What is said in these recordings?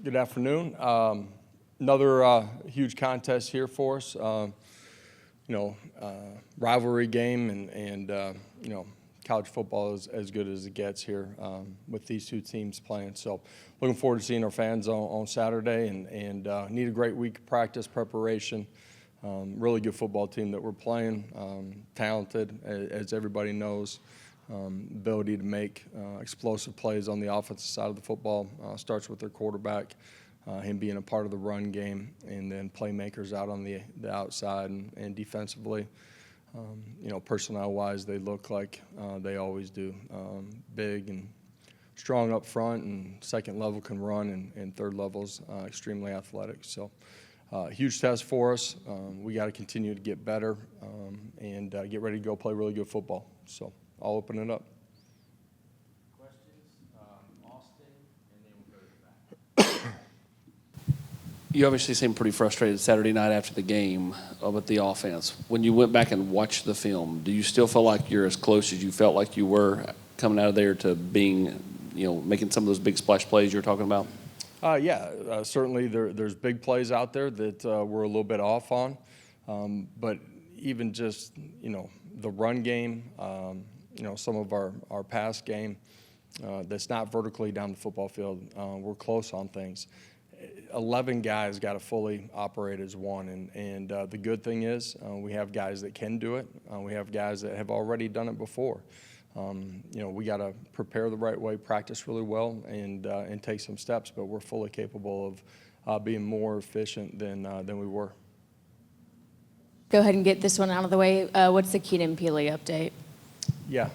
Good afternoon. Another huge contest here for us. Rivalry game, and college football is as good as it gets here with these two teams playing. So looking forward to seeing our fans on Saturday, and need a great week of practice preparation. Really good football team that we're playing, talented, as everybody knows. Ability to make explosive plays on the offensive side of the football starts with their quarterback, him being a part of the run game, and then playmakers out on the outside and defensively. Personnel-wise, they look like they always do. Big and strong up front, and second level can run, and third level's extremely athletic. So huge test for us. We got to continue to get better and get ready to go play really good football. So I'll open it up. Questions? Austin, and then we'll go to the back. You obviously seemed pretty frustrated Saturday night after the game with the offense. When you went back and watched the film, do you still feel like you're as close as you felt like you were coming out of there to being, making some of those big splash plays you were talking about? Certainly there's big plays out there that we're a little bit off on. But even just, the run game, some of our pass game that's not vertically down the football field, we're close on things. 11 guys got to fully operate as one, and the good thing is we have guys that can do it. We have guys that have already done it before. We got to prepare the right way, practice really well, and take some steps, but we're fully capable of being more efficient than we were. Go ahead and get this one out of the way. What's the Keenan Pili update? Yeah,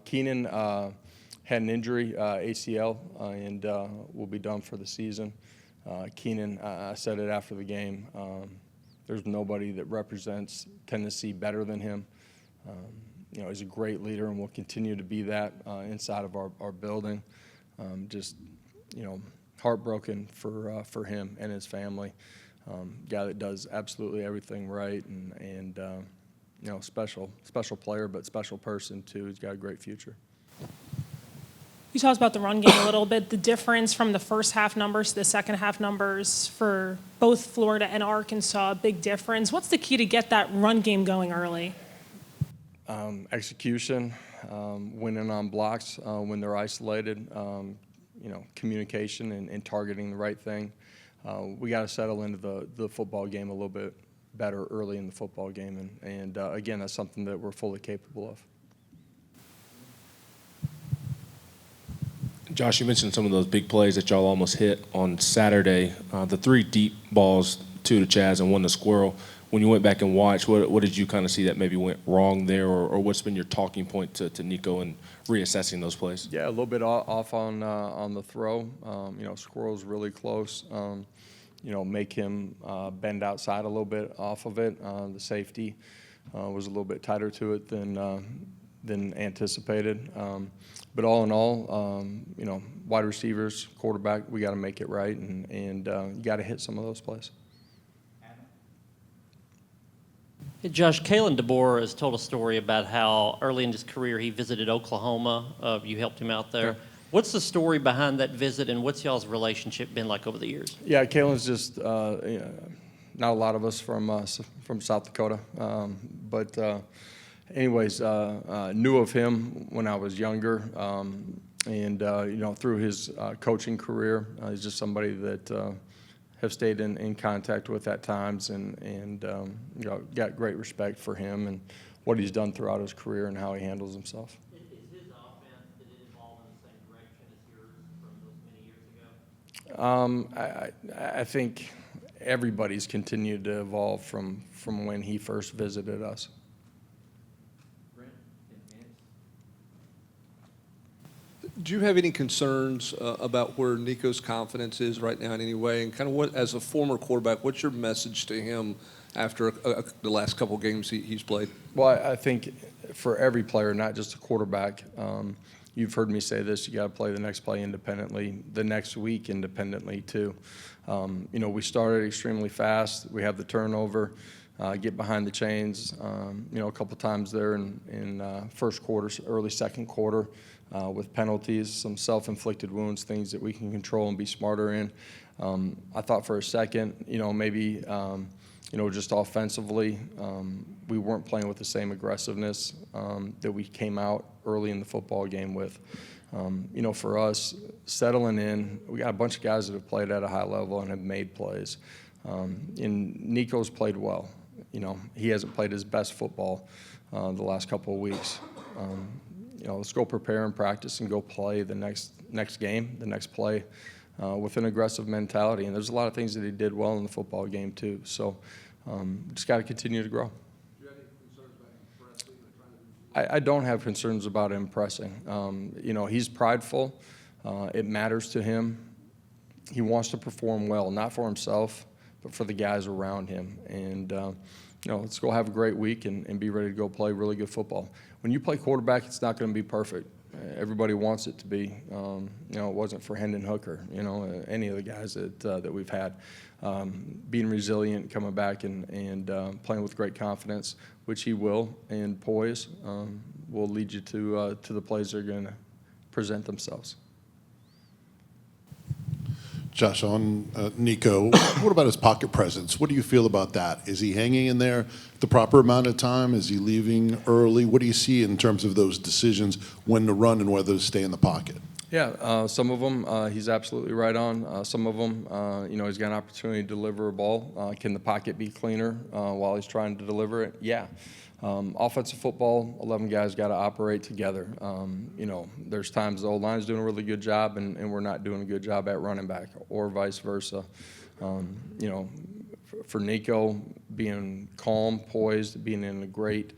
Keenan had an injury, ACL, and will be done for the season. Keenan, I said it after the game, there's nobody that represents Tennessee better than him. He's a great leader and will continue to be that inside of our building. Heartbroken for him and his family. Guy that does absolutely everything right, and special player, but special person too. He's got a great future. You talked about the run game a little bit, the difference from the first half numbers to the second half numbers for both Florida and Arkansas, a big difference. What's the key to get that run game going early? Execution, winning on blocks when they're isolated, communication and targeting the right thing. We got to settle into the football game a little bit better early in the football game, and again, that's something that we're fully capable of. Josh, you mentioned some of those big plays that y'all almost hit on Saturday. The 3 deep balls, 2 to Chaz and 1 to Squirrel. When you went back and watched, what did you kind of see that maybe went wrong there, or what's been your talking point to Nico and reassessing those plays? Yeah, a little bit off on the throw. Squirrel's really close. Make him bend outside a little bit off of it. The safety was a little bit tighter to it than anticipated. But all in all, wide receivers, quarterback, we got to make it right, and you got to hit some of those plays. Hey, Josh, Kalen DeBoer has told a story about how early in his career he visited Oklahoma. You helped him out there. Sure. What's the story behind that visit, and what's y'all's relationship been like over the years? Yeah, Kalen's just not a lot of us from South Dakota, but anyways, knew of him when I was younger, and through his coaching career, he's just somebody that have stayed in contact with at times, and got great respect for him and what he's done throughout his career and how he handles himself. Is his offense, did it evolve in the same direction as yours from those many years ago? I think everybody's continued to evolve from when he first visited us. Do you have any concerns about where Nico's confidence is right now in any way? And kind of what, as a former quarterback, what's your message to him after the last couple games he's played? Well, I think for every player, not just a quarterback, you've heard me say this, you got to play the next play independently, the next week independently too. We started extremely fast. We have the turnover, get behind the chains, a couple times there in first quarter, early second quarter. with penalties, some self-inflicted wounds, things that we can control and be smarter in. I thought for a second, maybe, just offensively, we weren't playing with the same aggressiveness that we came out early in the football game with. For us, settling in, we got a bunch of guys that have played at a high level and have made plays. And Nico's played well. He hasn't played his best football the last couple of weeks. Let's go prepare and practice and go play the next game, the next play, with an aggressive mentality. And there's a lot of things that he did well in the football game too. So just got to continue to grow. I don't have concerns about impressing. He's prideful. It matters to him. He wants to perform well, not for himself, but for the guys around him. And, let's go have a great week and be ready to go play really good football. When you play quarterback, it's not going to be perfect. Everybody wants it to be. It wasn't for Hendon Hooker, any of the guys that we've had. Being resilient, coming back and playing with great confidence, which he will, and poise will lead you to the plays that are going to present themselves. Josh, on Nico, what about his pocket presence? What do you feel about that? Is he hanging in there the proper amount of time? Is he leaving early? What do you see in terms of those decisions when to run and whether to stay in the pocket? Yeah, some of them he's absolutely right on. Some of them, he's got an opportunity to deliver a ball. Can the pocket be cleaner while he's trying to deliver it? Yeah. Offensive football, 11 guys got to operate together. There's times the O-line's doing a really good job and we're not doing a good job at running back, or vice versa. For Nico, being calm, poised, being in a great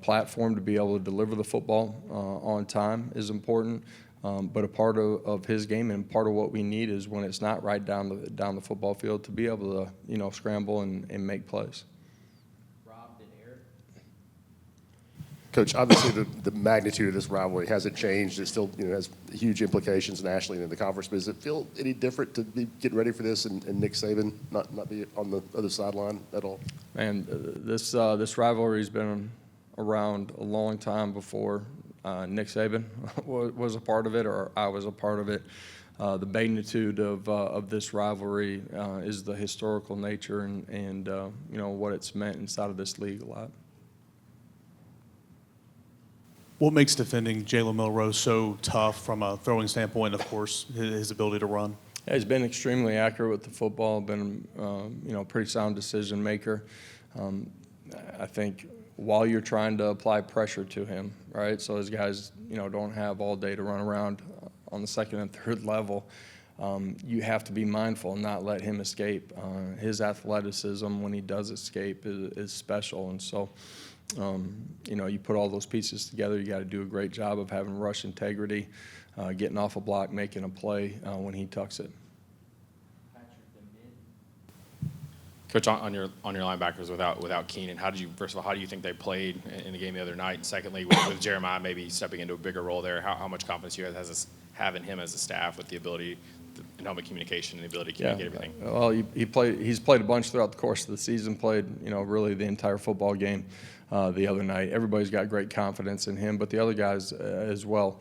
platform to be able to deliver the football on time is important. But a part of his game and part of what we need is when it's not right down the football field to be able to scramble and make plays. Coach, obviously the magnitude of this rivalry hasn't changed. It still has huge implications nationally and in the conference. But does it feel any different to be getting ready for this and Nick Saban not be on the other sideline at all? Man, this rivalry's been around a long time before Nick Saban was a part of it or I was a part of it. The magnitude of this rivalry is the historical nature and what it's meant inside of this league a lot. What makes defending Jalen Milroe so tough from a throwing standpoint, of course, his ability to run? Yeah, he's been extremely accurate with the football, been a pretty sound decision maker. I think while you're trying to apply pressure to him, right, so his guys don't have all day to run around on the second and third level, you have to be mindful and not let him escape. His athleticism, when he does escape, is special, and so you put all those pieces together, you got to do a great job of having rush integrity, getting off a block, making a play when he tucks it. Coach, on your linebackers without Keenan, first of all, how do you think they played in the game the other night? And secondly, with Jeremiah maybe stepping into a bigger role there, how much confidence you guys have in him as a staff with the ability and helmet communication and the ability to communicate everything? Well, he's played a bunch throughout the course of the season, played really the entire football game the other night. Everybody's got great confidence in him, but the other guys as well.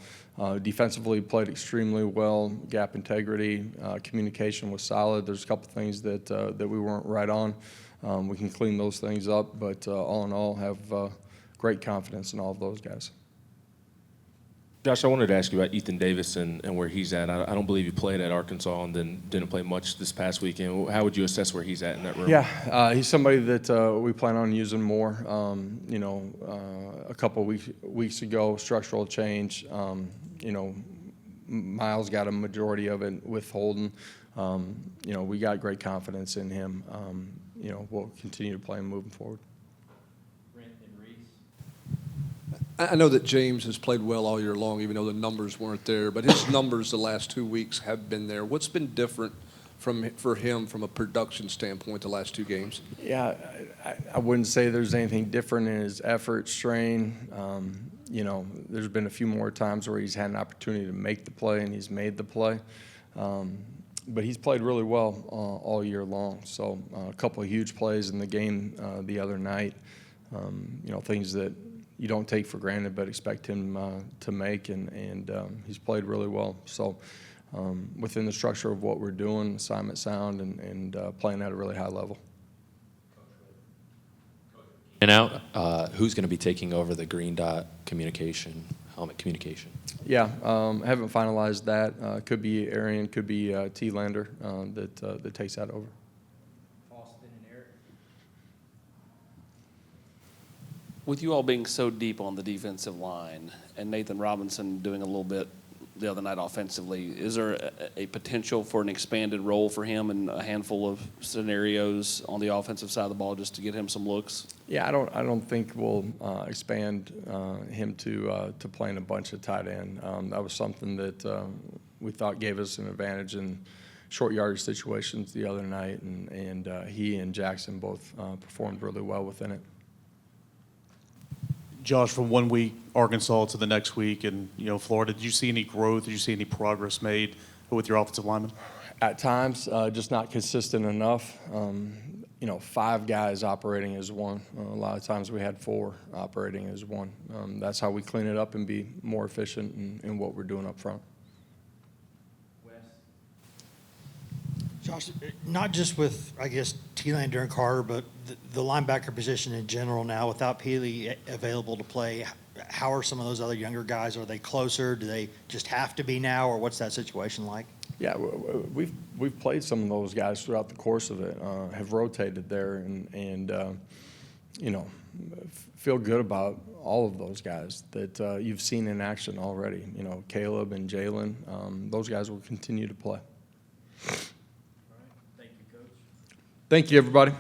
Defensively played extremely well, gap integrity, communication was solid. There's a couple things that we weren't right on. We can clean those things up, but all in all have great confidence in all of those guys. Josh, I wanted to ask you about Ethan Davis and where he's at. I don't believe he played at Arkansas and then didn't play much this past weekend. How would you assess where he's at in that room? Yeah, he's somebody that we plan on using more. A couple weeks ago, structural change. Miles got a majority of it with Holden. We got great confidence in him. We'll continue to play him moving forward. I know that James has played well all year long, even though the numbers weren't there. But his numbers the last 2 weeks have been there. What's been different for him from a production standpoint the last two games? Yeah, I wouldn't say there's anything different in his effort, strain. There's been a few more times where he's had an opportunity to make the play, and he's made the play. But he's played really well all year long. So a couple of huge plays in the game the other night, things that you don't take for granted, but expect him to make, and he's played really well. So within the structure of what we're doing, assignment sound, and playing at a really high level. And out, who's going to be taking over the green dot communication, helmet communication? Yeah, haven't finalized that. Could be Arian, could be T. Lander that takes that over. With you all being so deep on the defensive line and Nathan Robinson doing a little bit the other night offensively, is there a potential for an expanded role for him in a handful of scenarios on the offensive side of the ball just to get him some looks? Yeah, I don't think we'll expand him to playing a bunch of tight end. That was something that we thought gave us an advantage in short yardage situations the other night, and he and Jackson both performed really well within it. Josh, from 1 week Arkansas to the next week, and Florida, did you see any growth? Did you see any progress made with your offensive linemen? At times, just not consistent enough. 5 guys operating as one. A lot of times we had 4 operating as one. That's how we clean it up and be more efficient in what we're doing up front. Josh, not just with, I guess, T-Lander and Carter, but the linebacker position in general now, without Peely available to play, how are some of those other younger guys? Are they closer? Do they just have to be now, or what's that situation like? Yeah, we've played some of those guys throughout the course of it, have rotated there, and feel good about all of those guys that you've seen in action already. Caleb and Jalen, those guys will continue to play. Thank you, Coach. Thank you, everybody.